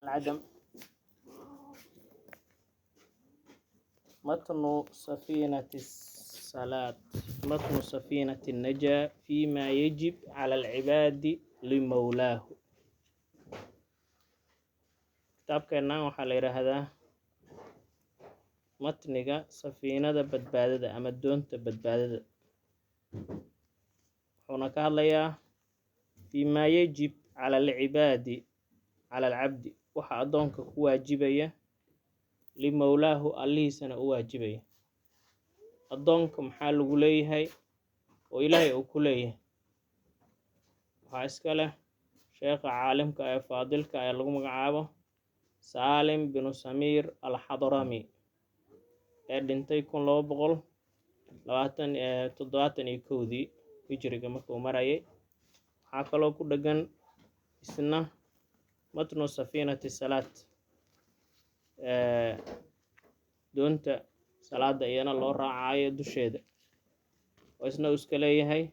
العدم. متن سفينة الصلاة، متن سفينة النجاة فيما يجب على العباد لمولاه. كتاب كنا وحلير هذا متنجا سفينة بدبادة أما دون بدبادة. هناك الله فيما يجب على العباد على العبد وحا أدونك واجبية لمولاه اللي سنة واجبية. أدونك محال قليه وإلهي أكليه. وحاسكاله شيخ عالم كأي فاضل كأي لغم عابه سالم بن سمير الحضرمي دنتي كون لو بقول تضواتن يكودي هجري مركو مرايي حاكلو كدغن اسنا متن سفينة الصلاة دونت صلاة ايانا لو راعاية دوشيدة واسنا اسكاليهي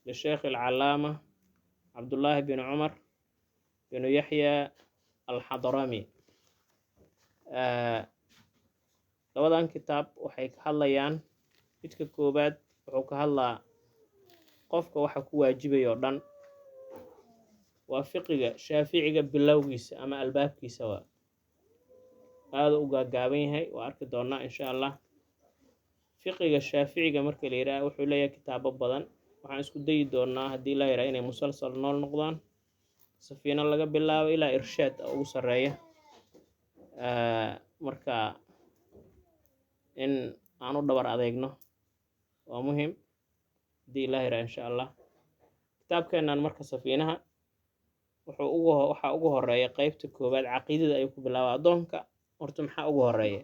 للشيخ العلامة عبد الله بن عمر بن يحيى الحضرمي. labadan kitaab waxay ka hadlayaan midka koobaad wuxuu ka hadlaa qofka waxa ku waajibaya oo dhan waa fiqiga shaaficiga bilowgiisa ama albaabkiisa waa aad u gaagaaban yahay waa arki doonaa insha Allah. fiqiga shaaficiga marka la yiraahdo wuxuu leeyahay kitaabo badan waxaan isku dayi doonaa haddii la yiraahdo inay musalsal nool noqdaan safiina laga bilaabo ilaa irshaad ugu sareeya marka in aanu dhabar adeegno waa muhiim haddii ilaahay raa insha Allah. kitaabkeennan marka safiinaha waxaa ugu horeeya qaybta koobaad caqiidada ayuu ku bilaabaa adoonka horta maxaa ugu horeeya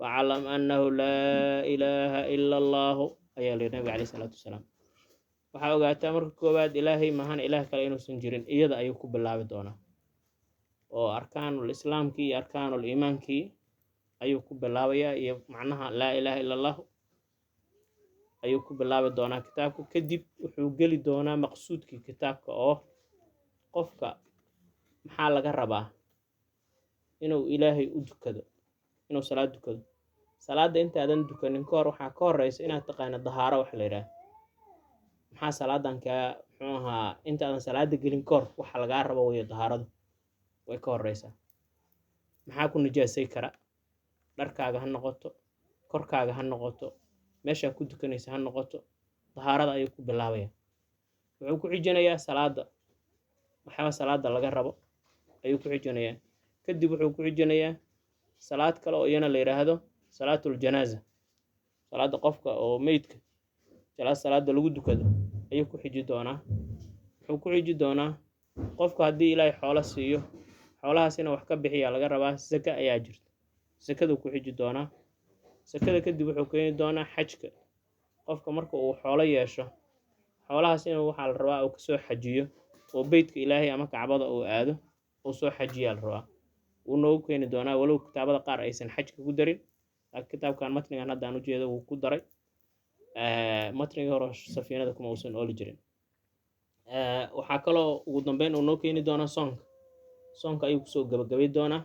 wa'alam annahu laa ilaaha ila allah ayaa leeyahay nabiga calayhi salaatu wasalaam. waxaa ogaataa marka koobaad ilaahay maahan ilaah kale inuusan jirin iyada ayuu ku bilaabi doonaa oo arkaanul islaamkii iyo arkaanul iimaankii ayuu ku bilaabayaa iyo macnaha laa ilaaha ila allah ayuu ku bilaabi doonaa kitaabka. kadib wuxuu geli doonaa maqsuudkii kitaabka oo qofka maxaa laga rabaa inuu ilaahay u dukado inuu salaad dukado. salaada intaadan dukanin ka hor waxaa ka horeysa inaad taqaano dahaaro wax la yiraahdo maxaa salaadan ka muxuu ahaa intaadan salaada gelin ka hor waxa laga rabo way dahaaradu way ka horeysaa. maxaa ku nijaasay kara dharkaaga ha noqoto korkaaga ha noqoto meesha ku dukanaysa ha noqoto dahaarada ayuu ku bilaabaya. wuxuu ku xijinayaa salaada maxaa salaada laga rabo ayuu ku xijinayaa. kadib wuxuu ku xijinayaa salaad kale oo iyana la yiraahdo salaatul janaaza salaada qofka oo meydka salaada lagu dukado ayuu ku xiji doonaa. wuxuu ku xiji doonaa qofka haddii ilaahay xoolo siiyo xoolahaasina wax ka bixiya laga rabaa zaka ayaa jirta zakadu ku xiji doonaa. zakada kadib wuxuu keeni doonaa xajka qofka marka uu xoolo yeesho xoolahaas inuu waxa la rabaa uu ka soo xajiyo oo beydka ilaahay ama kacbada uu aado oo soo xajiya la rabaa uu noogu keeni doonaa walow kitaabada qaar aysan xajka ku darin laakiin kitaabkan matnigan hadda aan u jeedo wuu ku daray matniga hore safiinada kuma uusan ooli jirin. waxaa kaloo ugu dambeyn uu noo keeni doonaa soonka ayuu kusoo gabagabay doonaa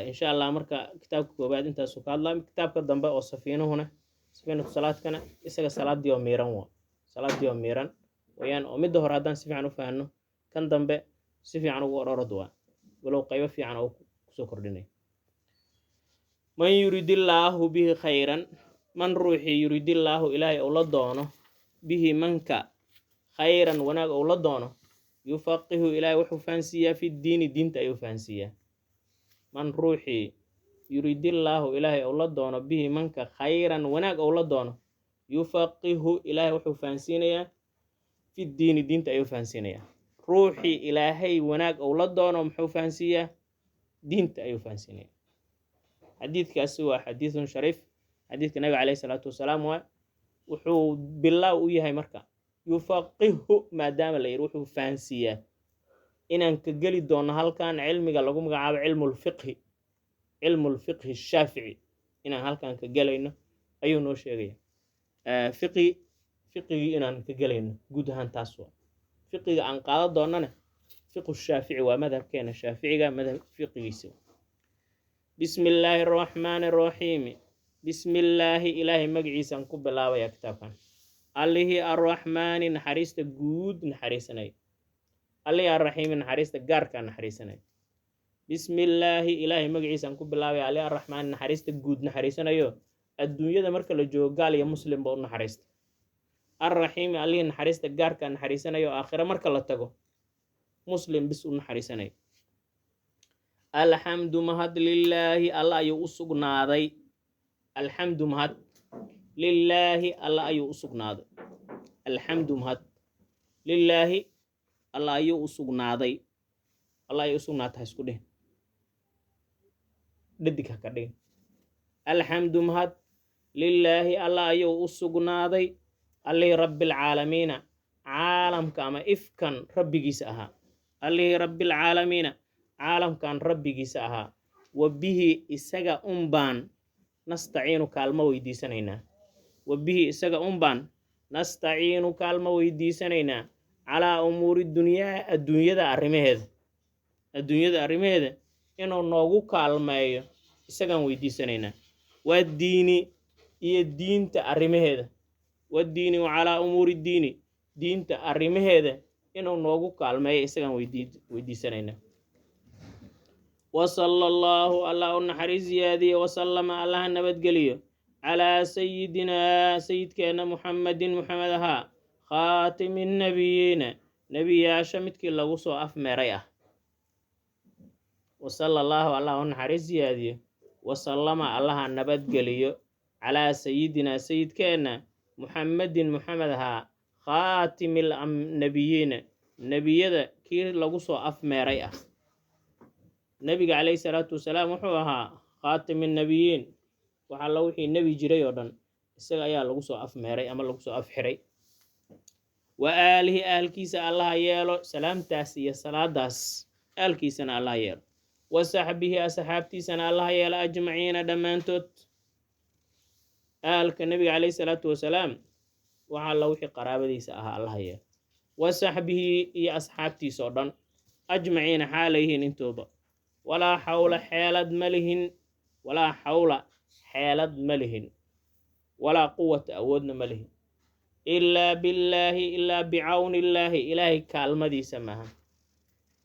insha Allah. marka kitaabka koobaad intaasuu ka hadlaa. kitaabka dambe oo safiinuhuna safiinatu salaadkana isaga salaadii oo miiran waa salaadii oo miiran wayaan oo midda hore haddaan si fiican u fahanno kan dambe si fiican ugu ororod waa walow qaybo fiican oo kusoo kordhinay. man yuridillaahu bihi khayran man ruuxii yuridillaahu ilaahay uu la doono bihi manka khayran wanaag uu la doono yufaqihu ilaahay wuxuu fahansiiyaa fi diini diinta ayuu fahansiiyaa. man ruuxii yuridillaahu ilaahay uu la doono bihi manka khayran wanaag uu la doono yufaqihu ilaahay wuxuu fahansiinayaa fi diini diinta ayuu fahansiinayaa. ruuxii ilaahay wanaag uu la doono muxuu fahansiiyaa diinta ayuu fahansiinayaa. xadiidkaasi waa xadiidun shariif xadiidka nabiga calayhi salaatu wasalaam waa wuxuu bilaaw u yahay marka yufaqihu maadaama la yidhi wuxuu fahansiiyaa inaan ka geli doono halkan cilmiga lagu magacaabo cilmulfiqhi shaafici inaan halkan ka gelayno ayuu noo sheegaya. fiqigii inaan ka gelayno guud ahaan taas waa fiqiga aan qaadan doonana فقه الشافعي ومذهب كان الشافعي مذهب فقه يسوي. بسم الله الرحمن الرحيم. بسم الله إله مجعيسا قبلا ويا كتابا. الله الرحمن نحريست جود نحريسني. الله الرحيم نحريست جارك نحريسني. بسم الله إله مجعيسا قبلا ويا الله الرحمن نحريست جود نحريسني يو. الدنيا ده مركل جو قال يا مسلم بقول نحريست. الرحيم الله نحريست جارك نحريسني يو آخر مركل تجو. مسلم بس نحريسني. الحمد مهد لله الله يوسق نادي. الحمد مهد لله الله يوسق نادي. الحمد مهد لله الله يوسق نادي. الله يوسق نادي هسكده ددك هكذا. الحمد مهد لله الله يوسق نادي. الله رب العالمين عالم كما إفكن ربي جسها. الله رب العالمين عالم كان ربي جسها. وبه إسجا أمبان نستعين كالما ويدي سنينا. وبه إسجا أمبان نستعين كالما ويدي سنينا على أمور الدنيا ده أرمهد. الدنيا ده أرمهد إنه نوجو كالما إسجا ويدي سنينا. والدين الدين تأرمهد. والدين وعلى أمور الدين دين تأرمهد إنه نوجو كالما إسجا ويدي سنينا. وصلى الله على النحريز يادي وسلم الله النبت قليه على سيدنا سيد كان محمد ها خاتم النبيين نبي شمت كلا وصو أفمريا. وصلى الله على النحريز يادي وسلم الله النبت قليه على سيدنا سيد كان محمد ها خاتم النبيين نبي ذا كلا وصو أفمريا. نبي عليه الصلاة والسلام وحوها خاتم النبيين وحلا وحي النبي جري ودن isaga ayaa lagu soo afmeeray ama lagu soo afxiray. وآله أهل كيس الله يالو سلامتاس يا صلاداس أهل كيسنا الله يالو وصحبه أصحابتي سنا الله يالو أجمعين دمانتوت أهل النبي عليه الصلاة والسلام وحلا وحي قرابتي سأها الله يالو وصحبه يا أصحابتي صدن أجمعين حاليهن انتوبا ولا حول حيلد ملهن ولا حول حيلد ملهن ولا قوة أودن ملهن إلا بالله إلا بعون الله إلهي كالمة دي سماها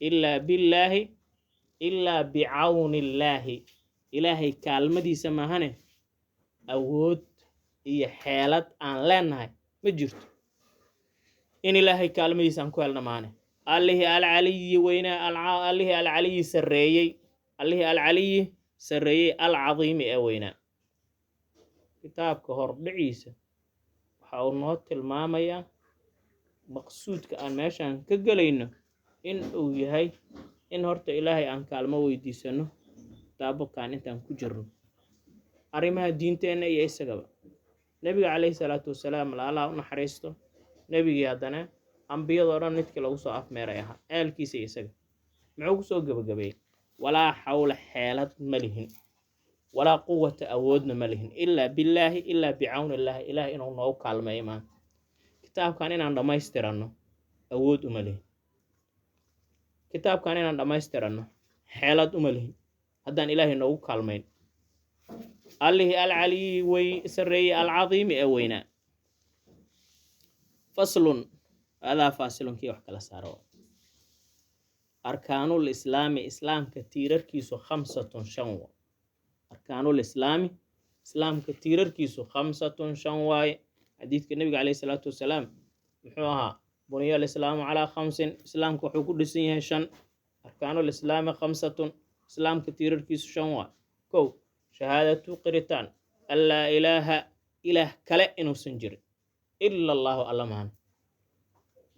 إلا بالله إلا بعون الله إلهي كالمة دي سماها أود هي حيلد أن لنهاي مجرد إن إلهي كالمة دي سمكوالنا معنا الله العلي وين الله العلي سريي الله العلي سريي العظيم وين كتاب كهر بعيسى وحاولنا المامية مقصود كأن ماشان كجلينا إن وياي إن هرت إلهي أن كلمة ويديسنه تابو كان أنت كجرن أريمها دين تاني يسقى نبي عليه الصلاة والسلام لا نحرسته نبي هذانا أنبياء دوران نتكلم وصو أفمريها آل كيس يسقى معوك سو جبجبي ولا حول حالة ملهن ولا قوة أودنا ملهن إلا بالله إلا بعون الله إله إنه نو كلمة إيمان كتاب كان إن عندما يسترنه أود ملهن كتاب كان إن عندما يسترنه حالة ملهن هذا إله نو كلمين الله العلي وسري العظيم أوينا فصل هذا فاصل كي وحكى لسارو أركان الإسلام إسلام كثير كيسو 5 شنو أركان الإسلام إسلام كثير كيسو 5 شنواي حديث النبي عليه الصلاة والسلام محوها بني الإسلام على 5 إسلام كحقوق دسيه شن أركان الإسلام 5 إسلام كثير كيسو شنواي كو شهادة قريتان ألا إله كلا إنو سنجر إلا الله ألمان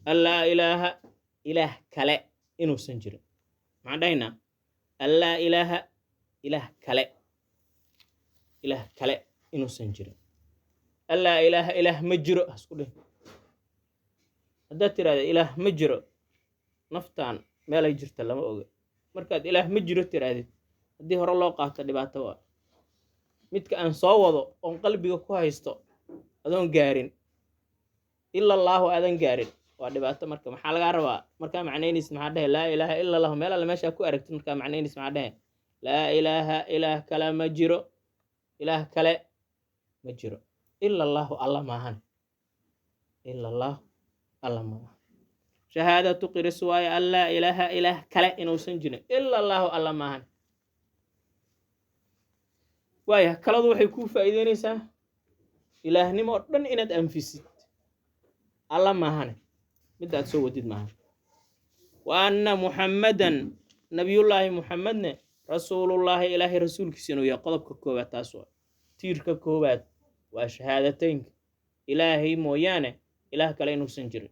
ألا إله كلا إنو سنجر معدينا ألا إله كلا إنو سنجر ألا إله مجرى أسكوله هذا ترى إله مجرى نفتان ما لا يجرت لما أوجد مركز إله مجرى ترى هذه هر الله قاعدة دبعتها midka aan soo wado oon qalbiga ku haysto adoon gaarin illa allah aadan gaarin ودبعته مركب محل عربة مركب معنين اسمها ده لا إله إلا الله ما لا ماشي أكو أركت مركب معنين اسمها ده لا إله إله كلام مجرو إله كلا مجرو إلا الله الله ما هن إلا الله الله ما هن شهادة تقر سواي ألا إله إله كلا إنه سنجن إلا الله الله ما هن وايه كلا وحي كو فايدينيسا إله نمو دن إناد أنفسد الله ما هن مدى تسوى ديد ما هن وأن محمدا نبي الله محمد رسول الله إلهي رسول كسينو يقضب ككوبات تاسوا تير ككوبات وشهادتين إلهي مويانة إله كلينو سنجر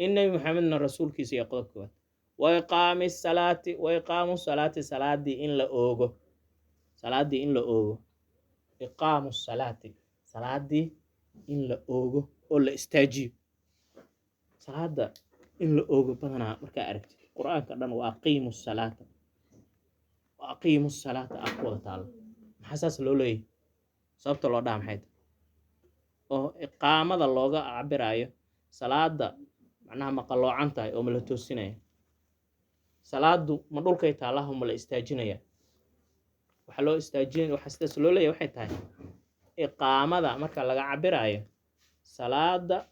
إن محمد رسول كسي يقضب ككوبات وإقام الصلاة صلاة دي إن لأوغو صلاة دي إن لأوغو إقام الصلاة صلاة دي إن لأوغو ولا استاجيب صلاة دا إن لأوغو بدنا مركا أركت القرآن كدن وأقيموا الصلاة أقوى تعالى محساس لولي صابت الله دام حيث إقامة اللغة عبرايو صلاة دا معناها مقالو عنتاي أو ملتوسينيا صلاة دو مدول كي تعالى هم الاستاجينيا وحلو استاجين وحساس لولي وحيتاي إقامة دا مركا لغا عبرايو صلاة دا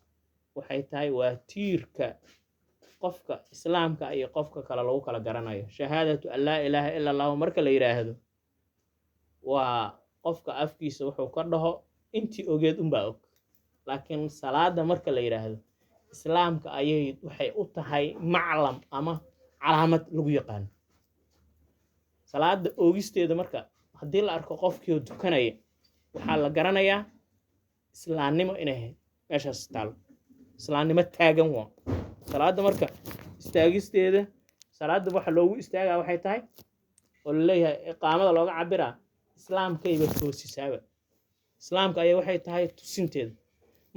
وحيتاي واتيركا qofka islaamka iyo qofka kale lagu kala garanayo shahaadatu an laa ilaaha illa allah marka la yiraahdo waa qofka afkiisa wuxuu ka dhaho intii ogeed baa og laakiin salaada marka la yiraahdo islaamka ayay waxay u tahay maclam ama calaamad lagu yaqaan salaada oogisteeda marka haddii la arko qofkii dukanaya waxaa la garanayaa islaamnimo inay meeshaas taalo islaamnimo taagan waa salaada marka istaagisteeda salaada waxa loogu istaagaa waxay tahay oo leeyahay iqaamada looga cabiraa islaamkayba toosisaaba islaamka ayaa waxay tahay tusinteeda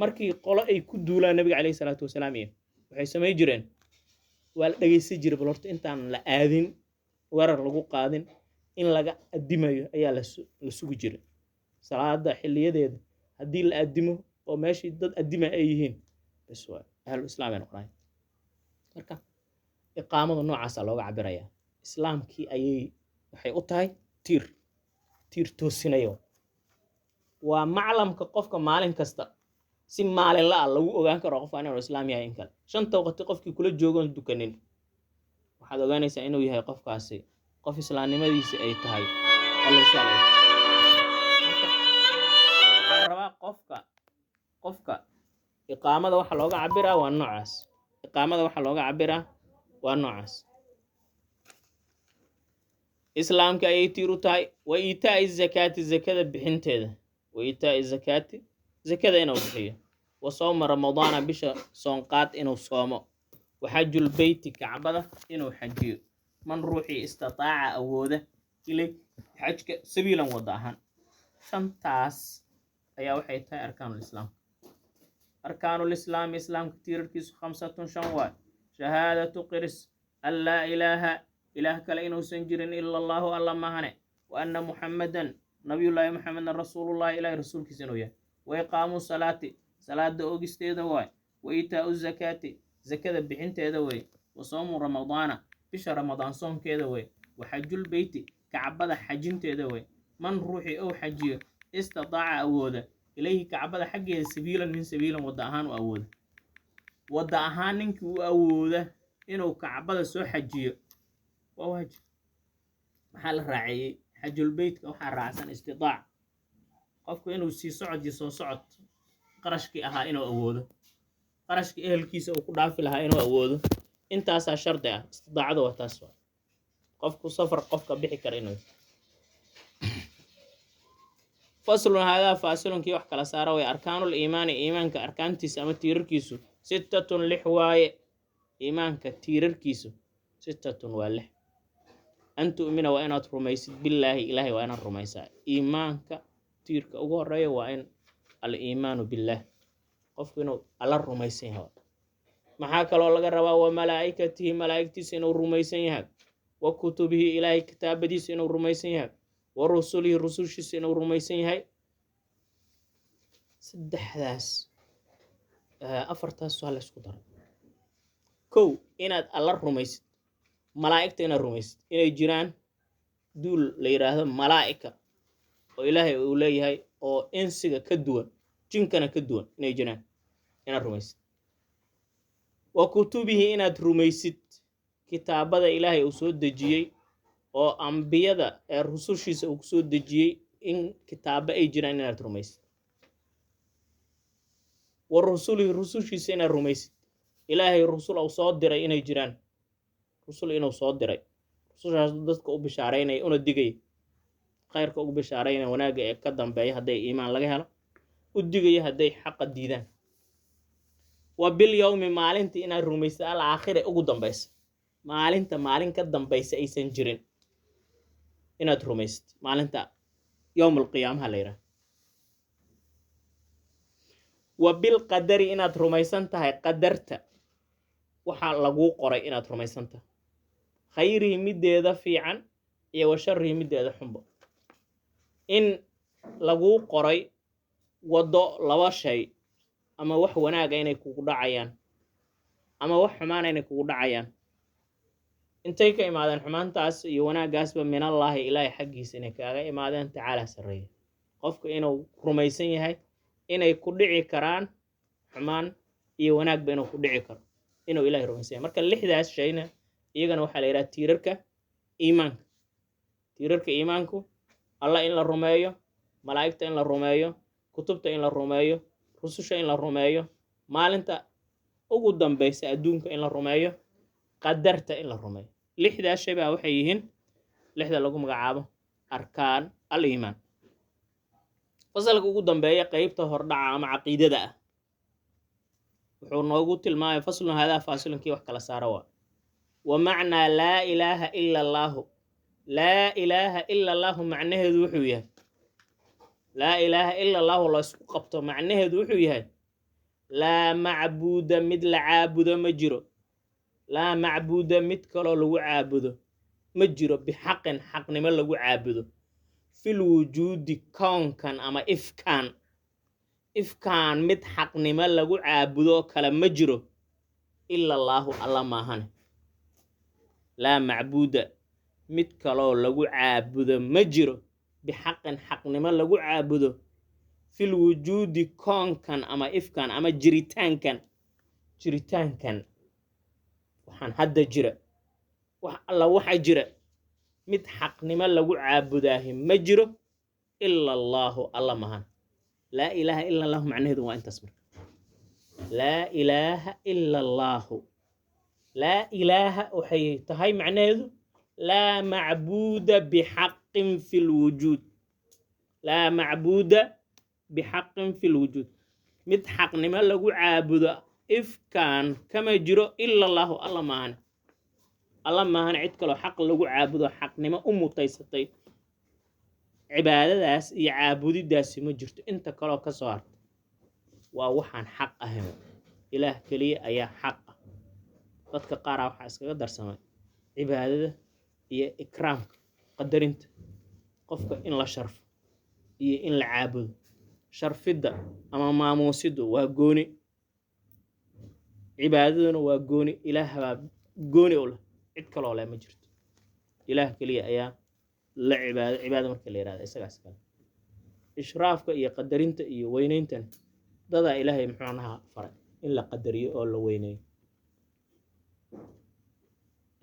markii qolo ay ku duulaan nabiga kaleey salaatu wasalaam waxay sameey jireen waa la dhageysan jiray bal horta intaan la aadin warar lagu qaadin in laga adimayo ayaa la sugi jiray salaada xiliyadeeda haddii la adimo oo meeshii dad adima ay yihiin bas waa ahlu islaam ay noqonayaan marka iqaamada noocaas looga cabiraya islaamkii ayay waxay u tahay tiir toosinayo waa maclamka qofka maalin kasta si maalin la lagu ogaan karo qofka inuu islaam yahay in kale shanta waqti qofkii kula joogan dukanin waxaad ogaanaysaa inuu yahay qofkaasi qof islaamnimadiisa ay tahay Allah subhanahu marka rabaa qofka iqaamada waxa looga cabiraa waa noocaas iqaamada waxa looga cabiraa waa noocaas islaamka ay tiiru tahay wa iitaa'i zakati zakada bixinteeda wa iitaa'i zakati zakada inuu bixiyo wa sawma ramadaana bisha soonqaad inuu soomo wa xajul beyti kacbada inuu xajiyo man ruuxi istataaca awooda ilay xajka sabiilan wada ahaan shantaas ayaa waxay tahay arkaanul islaam أركان الإسلام إسلام كتير كيس 5 شنوات شهادة قرس أن لا إله كلا سنجر إلا الله الله مهنه وأن محمدا نبي الله محمد رسول الله إله رسول كسنوية وإقام الصلاة صلاة أوغستي دواي وإيتاء الزكاة زكاة بحنت دواي وصوم رمضان بش رمضان صوم كدواي وحج البيت كعبد حجنت دواي من روحي أو حجي استطاع أوده إليه كعبد حقه سبيلا من سبيلا ودعهان وأوده ودعهان إنك وأوده إنه كعبد سو حجيه وواجب محل راعي حج البيت أو حراسان استطاع قفكو إنه سي صعد يسو صعد قرشكي أها إنه أوده قرشكي إهل كيس أو قدافي لها إنه أوده إنت أسا شرطة استطاع ذو تسوى قفكو سفر قفك بحكر إنه فصل هذا فاصل كي وحكى لسارة أركان الإيمان إيمان كأركان تسامة تيرر كيسو 6 لحواي إيمان كتيرر كيسو 6 والله أن تؤمن وأنا ترميسد بالله إلهي وأنا الرميسا إيمان كتير كأقول رأي وأن الإيمان بالله قفنا على الرميسين هذا محاك الله لقربا وملائكته ملائكتي سنو الرميسين هذا وكتبه إلهي كتاب دي سنو الرميسين هذا ورسوله الرسول شسين ورميسين هاي سدح ذاس أفرتاس سؤال اسكو دار kow inaad alla rumaysid malaa'igta inaad rumaysid inay jiraan duul la yidhaahdo malaa'ika oo ilaahay uu leeyahay oo insiga ka duwan jinkana ka duwan inay jiraan inaad rumaysid wa kutubihi inaad rumaysid kitaabada ilaahay uu soo dejiyey oo ambiyada ee rusushiisa uu soo dejiyey in kitaabo ay jiraan inaad rumaysid wa rusulihi rusushiisa inaad rumaysid ilaahay rusul uu soo diray inay jiraan rusul inuu soo diray rusushaas dadka u bishaaraynaya una digaya khayrka ugu bishaaraynaya wanaagga ee ka dambeeya hadday iimaan laga helo u digaya hadday xaqa diidaan wa bil yawmi maalintii inaad rumaysid al aakhire ugu dambaysa maalinta maalin ka dambaysa aysan jirin inaad rumaysid maalinta yowm alqiyaamaha la yidhaha wa bil qadari inaad rumaysan tahay qadarta waxaa laguu qoray inaad rumaysan tahay khayrihi middeeda fiican iyo wa sharrihi middeeda xunba in laguu qoray waddo laba shay ama wax wanaaga inay kugu dhacayaan ama wax xumaana inay kugu dhacayaan intay ka imaadeen xumaantaas iyo wanaaggaasba minallaahi ilaahay xaggiisa inay kaaga imaadeen tacaalaa sarreeya qofka inuu rumaysan yahay inay ku dhici karaan xumaan iyo wanaagba inuu ku dhici karo inuu ilaahay rumaysan yahay marka lixdaas shayna iyagana waxaa la yidhaha tiirarka iimaanku allah in la rumeeyo malaa'igta in la rumeeyo kutubta in la rumeeyo rususha in la rumeeyo maalinta ugu dambaysa adduunka in la rumeeyo qadarta in la rumeeyo lixdaas shay baa waxay yihiin lixda lagu magacaabo arkaan al iimaan fasalka ugu dambeeya qeybta hordhaca ama caqiidada ah wuxuu noogu tilmaamay faslun hadaa faasilunkii wax kala saara waa wa macnaa laa ilaaha ila allaahu laa ilaaha ila allaahu macnaheedu wuxuu yahay laa ilaaha ila allaahu la isku qabto macnaheedu wuxuu yahay laa macbuuda mid la caabudo ma jiro laa macbuuda mid kaloo lagu caabudo ma jiro bixaqin xaqnimo lagu caabudo fil wujuudi kownkan ama ifkaan mid xaqnimo lagu caabudo kale ma jiro ila allaahu alla maahane laa macbuuda mid kaloo lagu caabudo ma jiro bixaqin xaqnimo lagu caabudo fil wujuudi koonkan ama ifkan ama jiritaankan waxaan hadda jira wax alla waxa jira mid xaqnimo lagu caabudaahi ma jiro ila allaahu alla mahan laa ilaaha ila allahu macnaheedu waa intaas marka laa ilaaha ila allaahu laa ilaaha waxay tahay macnaheedu laa macbuuda bixaqin fi lwujuud laa macbuuda bixaqin fi lwujuud mid xaqnimo lagu caabudo ifkaan kama jiro ila allaahu alla maahane cid kaloo xaq lagu caabudo xaqnimo u mutaysatay cibaadadaas iyo caabudidaasi ma jirto inta kaloo ka soo harta waa waxaan xaq ahayn ilaah keliya ayaa xaq ah dadka qaaraa waxaa iskaga darsamay cibaadada iyo ikraamka qadarinta qofka in la sharfo iyo in la caabudo sharfidda ama maamuusiddu waa gooni cibaadaduna waa gooni ilaah baa gooni u leh cid kaloo leh ma jirto ilaah keliya ayaa la cibaado marka la yidhahda isagaas kale ishraafka iyo qadarinta iyo weynayntan dadaa ilaahay muxuunaha faray in la qadariyo oo la weyneeyo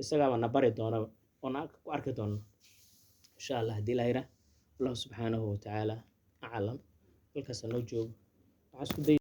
isagaaba na bari doonaba oona ku arki doona insha allah haddii la yidhaah allahu subxaanahu watacaala aclam halkaasa noo joogo waxaa isku day